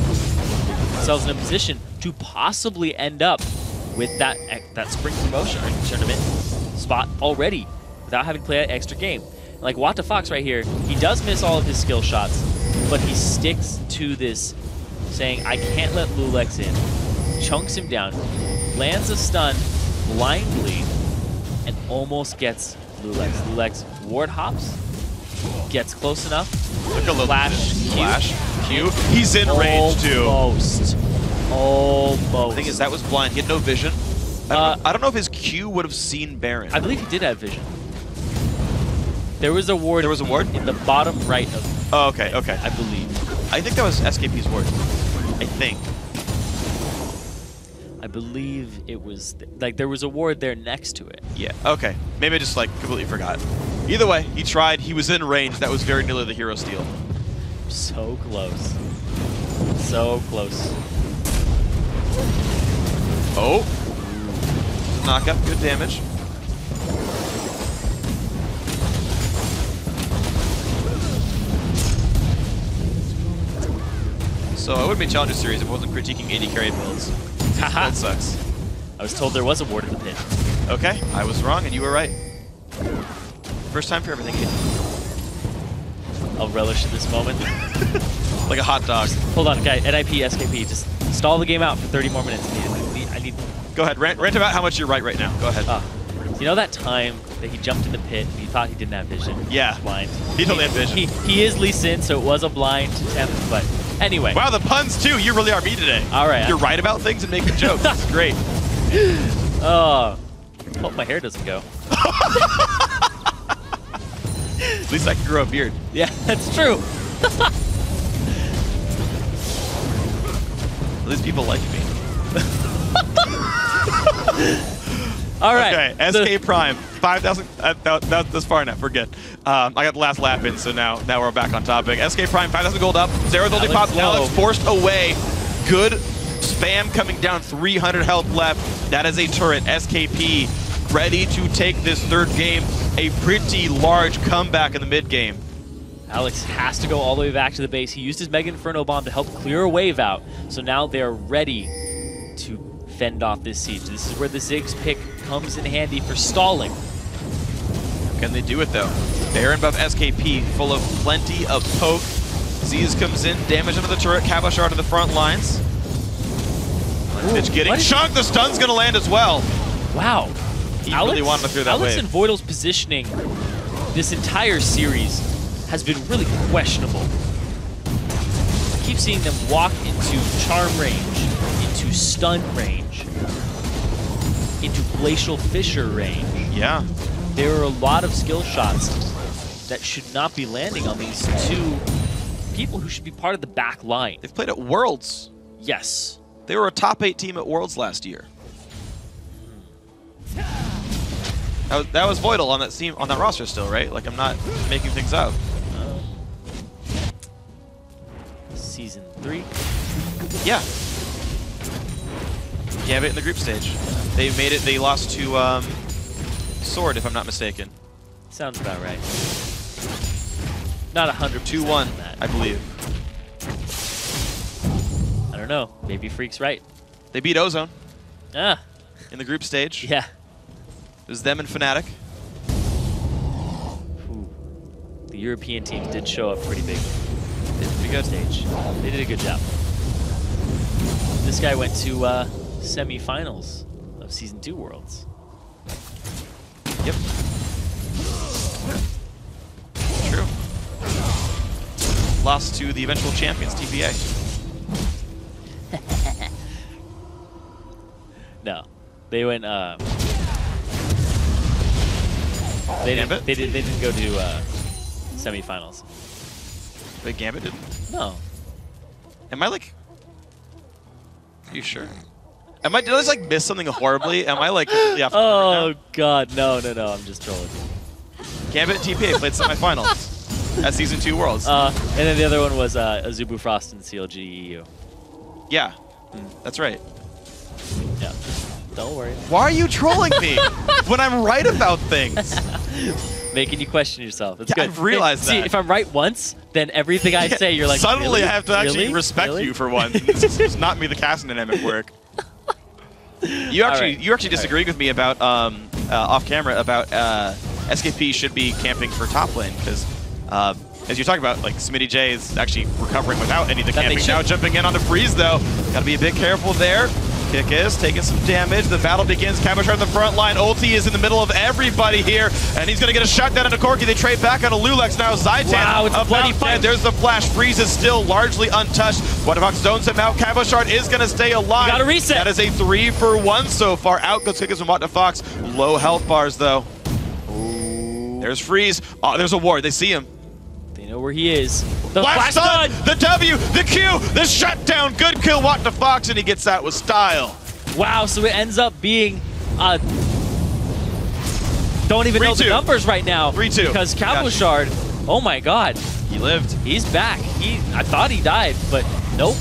themselves in a position to possibly end up with that spring promotion or tournament spot already without having to play that extra game. Like Wata Fox right here, he does miss all of his skill shots, but he sticks to this saying, I can't let Lulex in. Chunks him down, lands a stun blindly, and almost gets Lulex. Lulex ward hops, gets close enough. Look a little Flash Q. He's in range too. Almost. The thing is, that was blind. He had no vision. I don't know if his Q would have seen Baron. I believe he did have vision. There was a ward. There was a ward? In the bottom right of. Oh, okay, okay. I believe. I think that was SKP's ward. I think. I believe it was like there was a ward there next to it. Yeah. Okay. Maybe I just like completely forgot. Either way, he tried. He was in range. That was very nearly the hero steal. So close. So close. Oh. Knockup. Good damage. So it wouldn't be a Challenger Series if I wasn't critiquing AD carry builds. That sucks. I was told there was a ward in the pit. Okay, I was wrong and you were right. First time for everything. I'll relish in this moment. Like a hot dog. Hold on, guy. NIP, SKP, just stall the game out for 30 more minutes. I need. Go ahead, rant about how much you're right now. Go ahead. You know that time that he jumped in the pit and he thought he didn't have vision? Yeah. Blind. He totally had vision. He is Lee Sin, so it was a blind attempt, but anyway. Wow, the puns too. You really are me today. All right. You're right about things and making jokes. That's great. Oh, hope my hair doesn't go. At least I can grow a beard. Yeah, that's true. At least people like me. All right. Okay, SK Prime, 5,000. That's far enough. We're good. I got the last lap in, so now we're back on topic. SK Prime, 5,000 gold up. Zero's only popped. Alex forced away. Good spam coming down. 300 health left. That is a turret. SKP ready to take this third game. A pretty large comeback in the mid game. Alex has to go all the way back to the base. He used his Mega Inferno Bomb to help clear a wave out. So now they're ready to fend off this siege. This is where the Ziggs pick comes in handy for stalling. Can they do it though? Baron buff SKP, full of plenty of poke. Z's comes in, damage under the turret, Cabochard to the front lines. Pitch getting chunked, the stun's gonna land as well. Wow. He really wanted to clear that Alex wave. and Voidal's positioning this entire series has been really questionable. I keep seeing them walk into charm range, into stun range, into glacial fissure range. Yeah. There are a lot of skill shots that should not be landing on these two people who should be part of the back line. They've played at Worlds. Yes. They were a top 8 team at Worlds last year. That was Voidal on that team, on that roster still, right? Like, I'm not making things up. Season 3. Yeah. Gambit in the group stage. They made it. They lost to Sword, if I'm not mistaken. Sounds about right. Not 100%. 2-1, I believe. I don't know. Maybe Freak's right. They beat Ozone. Ah. In the group stage. Yeah. It was them and Fnatic. Ooh. The European teams did show up pretty big. They did pretty good. Stage. They did a good job. This guy went to semifinals of Season 2 Worlds. Yep. True. Lost to the eventual champions, TPA. No. They went they didn't go to semifinals. Wait, Gambit didn't? No. Am I like... Are you sure? Did I just like miss something horribly? Am I like completely off the Oh right now? god, no, I'm just trolling. Gambit and TPA played semifinals at Season 2 Worlds. And then the other one was Azubu Frost and CLG EU. Yeah, that's right. Yeah. Don't worry. Why are you trolling me when I'm right about things? Making you question yourself. It's good. I've realized See, that. if I'm right once, then everything I say, you're like, suddenly really? I have to actually Really? respect Really? you for once. It's not me, the casting dynamic work. You actually disagreed with me about off camera about SKP should be camping for top lane because as you're talking about, like Smitty J is actually recovering without any of the camping. Now jumping in on the freeze though, gotta be a bit careful there. Kick is taking some damage. The battle begins. Cabochard on the front line. Ulti is in the middle of everybody here, and he's gonna get a shutdown into Corki. They trade back on a Lulex now. Zaitan. Wow, it's a bloody fight. There's the flash. Freeze is still largely untouched. WTF zones him out. Cabochard is gonna stay alive. You gotta reset. That is a 3-for-1 so far. Out goes Kickers from WTF. Low health bars though. Ooh. There's Freeze. Oh, there's a ward. They see him. They know where he is. The flash stun, the W, the Q, the shutdown. Good kill, WTF, and he gets that with style. Wow, so it ends up being don't even know the numbers right now. 3-2. Because Cabochard, oh my god. He lived. He's back. I thought he died, but nope.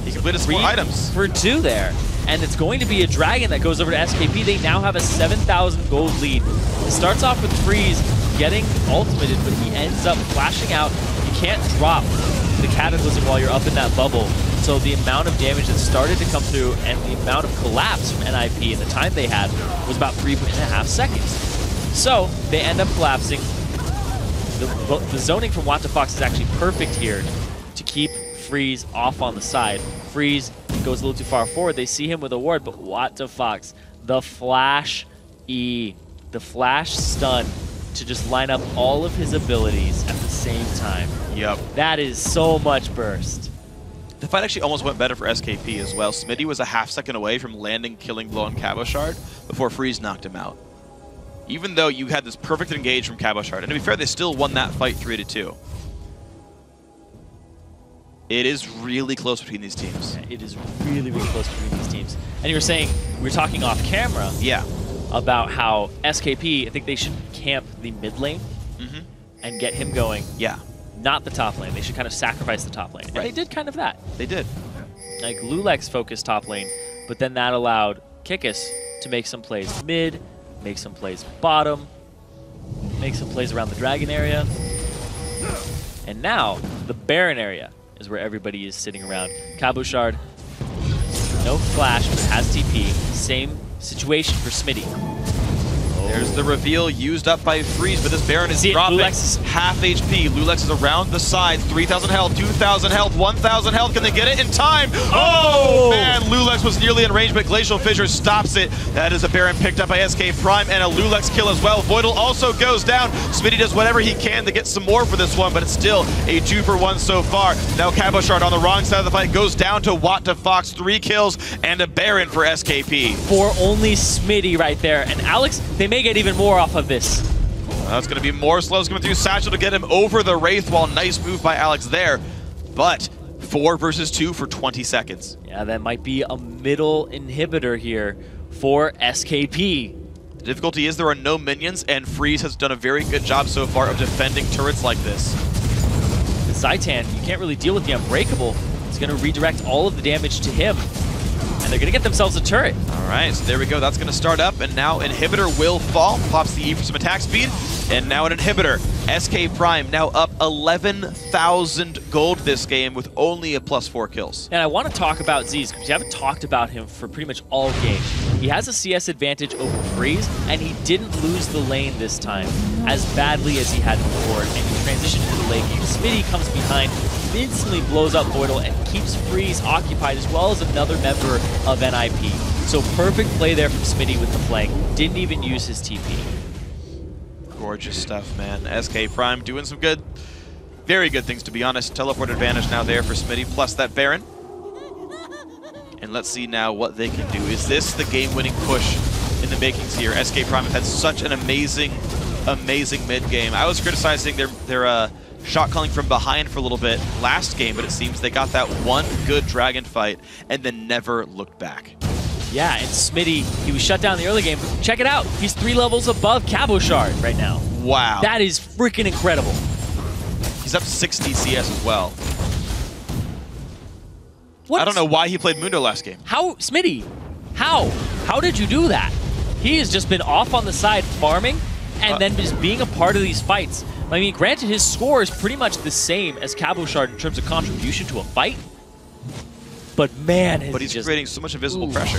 He completed 4 items. 3-for-2 there. And it's going to be a dragon that goes over to SKP. They now have a 7,000 gold lead. It starts off with Freeze getting ultimated, but he ends up flashing out. You can't drop the Cataclysm while you're up in that bubble. So the amount of damage that started to come through and the amount of collapse from NIP and the time they had was about 3.5 seconds. So they end up collapsing. The zoning from WTF is actually perfect here to keep Freeze off on the side. Freeze goes a little too far forward. They see him with a ward, but WTF, the flash E, the flash stun to just line up all of his abilities at the same time. Yep. That is so much burst. The fight actually almost went better for SKP as well. Smitty was a half-second away from landing killing blow on Cabochard before Freeze knocked him out. Even though you had this perfect engage from Cabochard, and to be fair, they still won that fight 3-2. It is really close between these teams. Yeah, it is really, really close between these teams. And you were saying, we were talking off camera about how SKP, I think they should camp the mid lane and get him going. Yeah. Not the top lane. They should kind of sacrifice the top lane. And they did kind of that. They did. Like, Lulex focused top lane, but then that allowed Kikis to make some plays mid, make some plays bottom, make some plays around the dragon area. And now, the Baron area is where everybody is sitting around. Cabochard, no flash, but has TP. Same situation for Smitty. There's the reveal used up by Freeze, but this Baron is dropping half HP. Lulex is around the sides, 3,000 health, 2,000 health, 1,000 health. Can they get it in time? Oh, man, Lulex was nearly in range, but Glacial Fissure stops it. That is a Baron picked up by SK Prime and a Lulex kill as well. Voidal also goes down. Smitty does whatever he can to get some more for this one, but it's still a 2-for-1 so far. Now Cabochard on the wrong side of the fight goes down to WTF, 3 kills and a Baron for SKP. For only Smitty right there. And Alex, they may get even more off of this. That's going to be more slows coming through. Satchel to get him over the Wraith Wall. Nice move by Alex there. But 4 versus 2 for 20 seconds. Yeah, that might be a middle inhibitor here for SKP. The difficulty is there are no minions, and Freeze has done a very good job so far of defending turrets like this. The Zaitan, you can't really deal with the Unbreakable. It's going to redirect all of the damage to him. And they're going to get themselves a turret. All right, so there we go. That's going to start up, and now Inhibitor will fall. Pops the E for some attack speed, and now an Inhibitor. SK Prime now up 11,000 gold this game with only a +4 kills. And I want to talk about Z's, because we haven't talked about him for pretty much all game. He has a CS advantage over Freeze, and he didn't lose the lane this time as badly as he had before, and he transitioned into the late game. Smitty comes behind, instantly blows up Voidal, and keeps Freeze occupied, as well as another member of NIP. So perfect play there from Smitty with the flank. Didn't even use his TP. Gorgeous stuff, man. SK Prime doing some good, very good things, to be honest. Teleport advantage now there for Smitty, plus that Baron. And let's see now what they can do. Is this the game-winning push in the makings here? SK Prime have had such an amazing, amazing mid-game. I was criticizing their shot calling from behind for a little bit last game, but it seems they got that one good dragon fight and then never looked back. Yeah, and Smitty, he was shut down in the early game, but check it out. He's 3 levels above Cabochard right now. Wow. That is freaking incredible. He's up 60 CS as well. I don't know why he played Mundo last game. How, Smitty, how? How did you do that? He has just been off on the side farming and then just being a part of these fights. I mean, granted, his score is pretty much the same as Cabochard in terms of contribution to a fight, but man, but he's creating so much invisible pressure.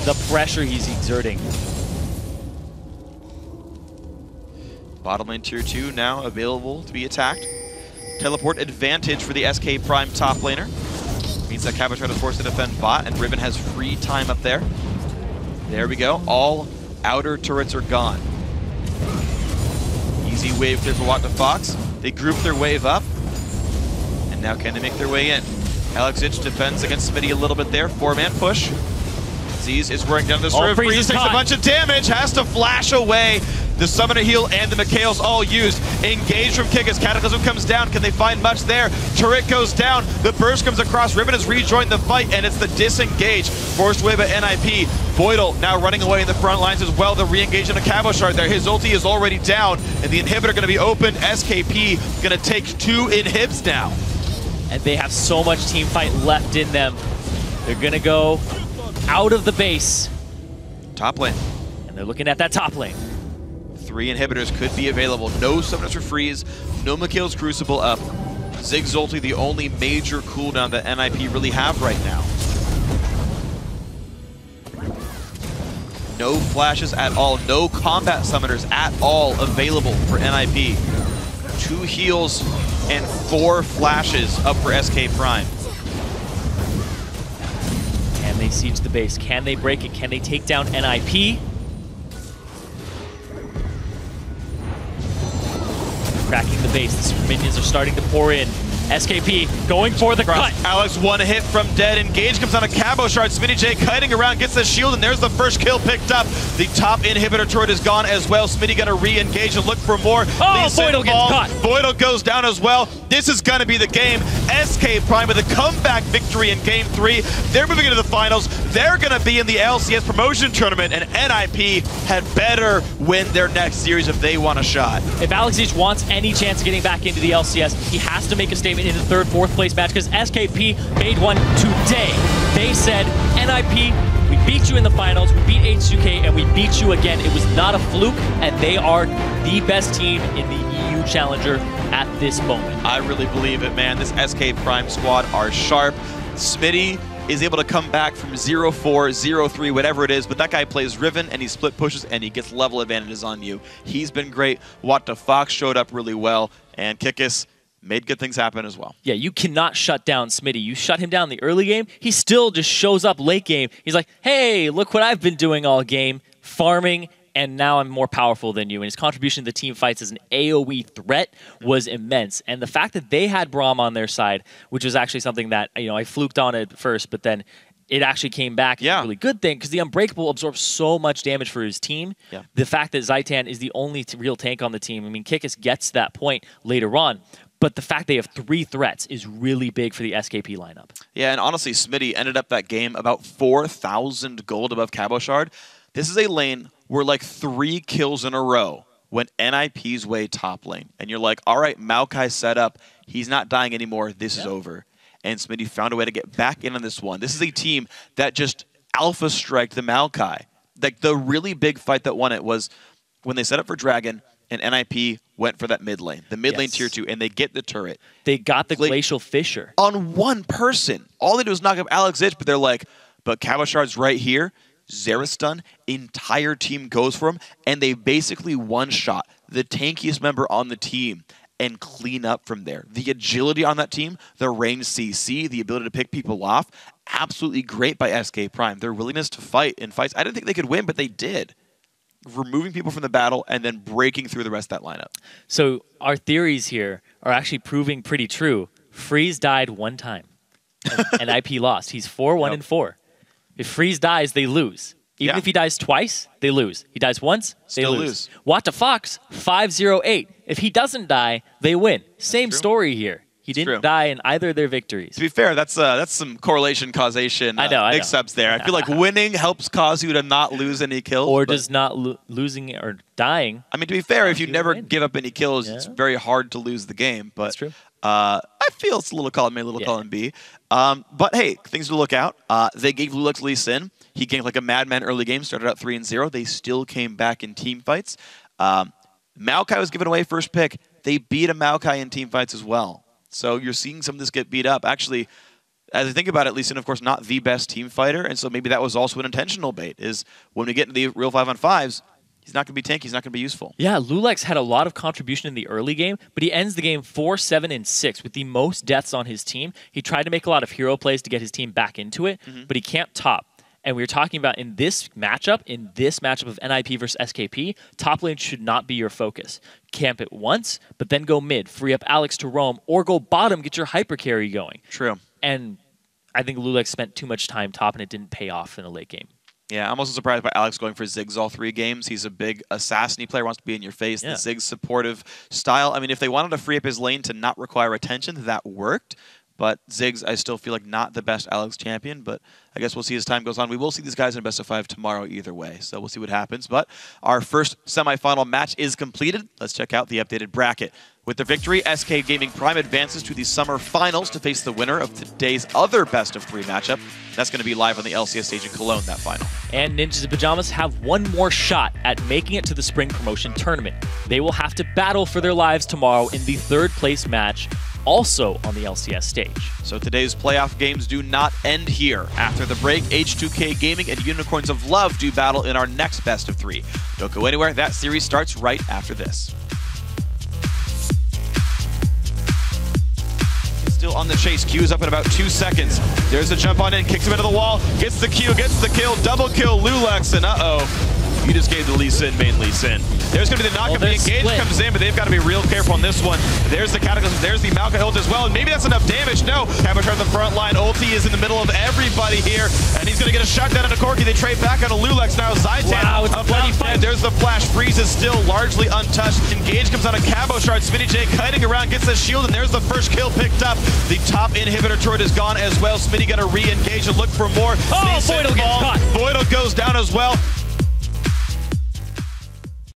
The pressure he's exerting. Bottom lane tier 2 now available to be attacked. Teleport advantage for the SK Prime top laner. Means that Cabochard is forced to defend bot, and Riven has free time up there. There we go. All outer turrets are gone. Easy wave clear for What the Fox. They group their wave up. And now can they make their way in? Alex Ich defends against Smitty a little bit there. 4-man push. Z's is working down this road. Freeze takes a bunch of damage, has to flash away. The Summoner heal and the Mikhail's all used. Engage from Kikis. Cataclysm comes down. Can they find much there? Turret goes down. The burst comes across. Riven has rejoined the fight, and it's the disengage. Forced away by NIP. Voidal now running away in the front lines as well. The re-engage in a Cabochard there. His ulti is already down, and the inhibitor going to be open. SKP going to take 2 inhibs now. And they have so much team fight left in them. They're going to go out of the base. Top lane. And they're looking at that top lane. 3 inhibitors could be available. No Summoners for Freeze. No Mikhail's Crucible up. Zig's ulti, the only major cooldown that NIP really have right now. No flashes at all. No combat summoners at all available for NIP. 2 heals and 4 flashes up for SK Prime. Can they siege the base? Can they break it? Can they take down NIP? Cracking the base. The minions are starting to pour in. SKP going for the cut. Alex, 1 hit from dead. Engage comes on a Cabochard. Smitty J kiting around, gets the shield, and there's the first kill picked up. The top inhibitor turret is gone as well. Smitty gonna re-engage and look for more. Oh, Voidal gets caught. Voidal goes down as well. This is gonna be the game. SK Prime with a comeback victory in Game 3. They're moving into the finals. They're gonna be in the LCS promotion tournament, and NIP had better win their next series if they want a shot. If Alex Ich wants any chance of getting back into the LCS, he has to make a statement in the 3rd, 4th place match, because SKP made one today. They said, NIP, we beat you in the finals, we beat H2K, and we beat you again. It was not a fluke, and they are the best team in the EU Challenger at this moment. I really believe it, man. This SK Prime squad are sharp. Smitty is able to come back from 0-4, 0-3, whatever it is, but that guy plays Riven, and he split pushes, and he gets level advantages on you. He's been great. What the Fox showed up really well, and Kikis made good things happen as well. Yeah, you cannot shut down Smitty. You shut him down in the early game, he still just shows up late game. He's like, hey, look what I've been doing all game, farming, and now I'm more powerful than you. And his contribution to the team fights as an AoE threat was immense. And the fact that they had Braum on their side, which was actually something that, you know, I fluked on at first, but then it actually came back. Yeah. A really good thing, because the Unbreakable absorbs so much damage for his team. Yeah. The fact that Zaitan is the only real tank on the team, I mean, Kikis gets that point later on, but the fact they have 3 threats is really big for the SKP lineup. Yeah, and honestly, Smitty ended up that game about 4,000 gold above Cabochard. This is a lane where like 3 kills in a row went NIP's way top lane. And you're like, all right, Maokai set up. He's not dying anymore. This is over. And Smitty found a way to get back in on this one. This is a team that just alpha striked the Maokai. Like, the really big fight that won it was when they set up for Dragon and NIP went for that mid lane, the mid lane tier 2, and they get the turret. They got the Glacial Fissure. On one person. All they do is knock up Alex Ich, but they're like, but Cabochard's right here. Xerath stun, entire team goes for him, and they basically one-shot the tankiest member on the team and clean up from there. The agility on that team, the range CC, the ability to pick people off, absolutely great by SK Prime. Their willingness to fight in fights, I didn't think they could win, but they did. Removing people from the battle and then breaking through the rest of that lineup. So our theories here are actually proving pretty true. Freeze died 1 time, and IP lost. He's 4-1-4. If Freeze dies, they lose. Even if he dies twice, they lose. He dies once, they lose. What the Fox, 5-0-8. If he doesn't die, they win. Same story here. He didn't die in either of their victories. To be fair, that's some correlation causation mix-ups there. I feel like winning helps cause you to not lose any kills. Or just not losing or dying. I mean, to be fair, if you never give up any kills, it's very hard to lose the game. But that's true. I feel it's a little column A, a little column B. But hey, things to look out. They gave Lulux Lee Sin. He ganked like a madman early game, started out 3-0. They still came back in team fights. Maokai was given away first pick. They beat a Maokai in team fights as well. So you're seeing some of this get beat up. Actually, as I think about it, Lee Sin, of course, not the best team fighter, and so maybe that was also an intentional bait, is when we get into the real 5-on-5s, he's not going to be tanky, he's not going to be useful. Yeah, Lulex had a lot of contribution in the early game, but he ends the game 4-7-6 with the most deaths on his team. He tried to make a lot of hero plays to get his team back into it, but he can't top. And we were talking about in this matchup of NIP versus SKP, top lane should not be your focus. Camp it once, but then go mid, free up Alex to roam, or go bottom, get your hyper carry going. True. And I think Lulex spent too much time top, and it didn't pay off in the late game. Yeah, I'm also surprised by Alex going for Ziggs all 3 games. He's a big assassin-y player, wants to be in your face. Yeah. The Ziggs supportive style. I mean, if they wanted to free up his lane to not require attention, that worked. But Ziggs, I still feel like not the best Alex champion, but I guess we'll see as time goes on. We will see these guys in best of 5 tomorrow either way, so we'll see what happens. But our first semifinal match is completed. Let's check out the updated bracket. With the victory, SK Gaming Prime advances to the summer finals to face the winner of today's other best of 3 matchup. That's going to be live on the LCS stage in Cologne, that final. And Ninjas in Pajamas have one more shot at making it to the spring promotion tournament. They will have to battle for their lives tomorrow in the 3rd place match, also on the LCS stage. So today's playoff games do not end here. After the break, H2K Gaming and Unicorns of Love do battle in our next best of 3. Don't go anywhere, that series starts right after this. Still on the chase, Q's up in about 2 seconds. There's a jump on in, kicks him into the wall, gets the Q, gets the kill, double kill Lulex, and you just gave the Lee Sin main Lee Sin. There's going to be the knockup, the engage comes in, but they've got to be real careful on this one. There's the Cataclysm, there's the Malka ult as well, and maybe that's enough damage. No, Cabochard on the front line, ulti is in the middle of everybody here, and he's going to get a shutdown into Corki. They trade back onto Lulex now. Zaitan, wow, it's a bloody fight. There's the flash, Freeze is still largely untouched. Engage comes out of Cabochard, Smitty J kiting around, gets the shield, and there's the first kill picked up. The top inhibitor turret is gone as well. Smitty going to re-engage and look for more. Oh, Voidal gets caught. Voidal goes down as well.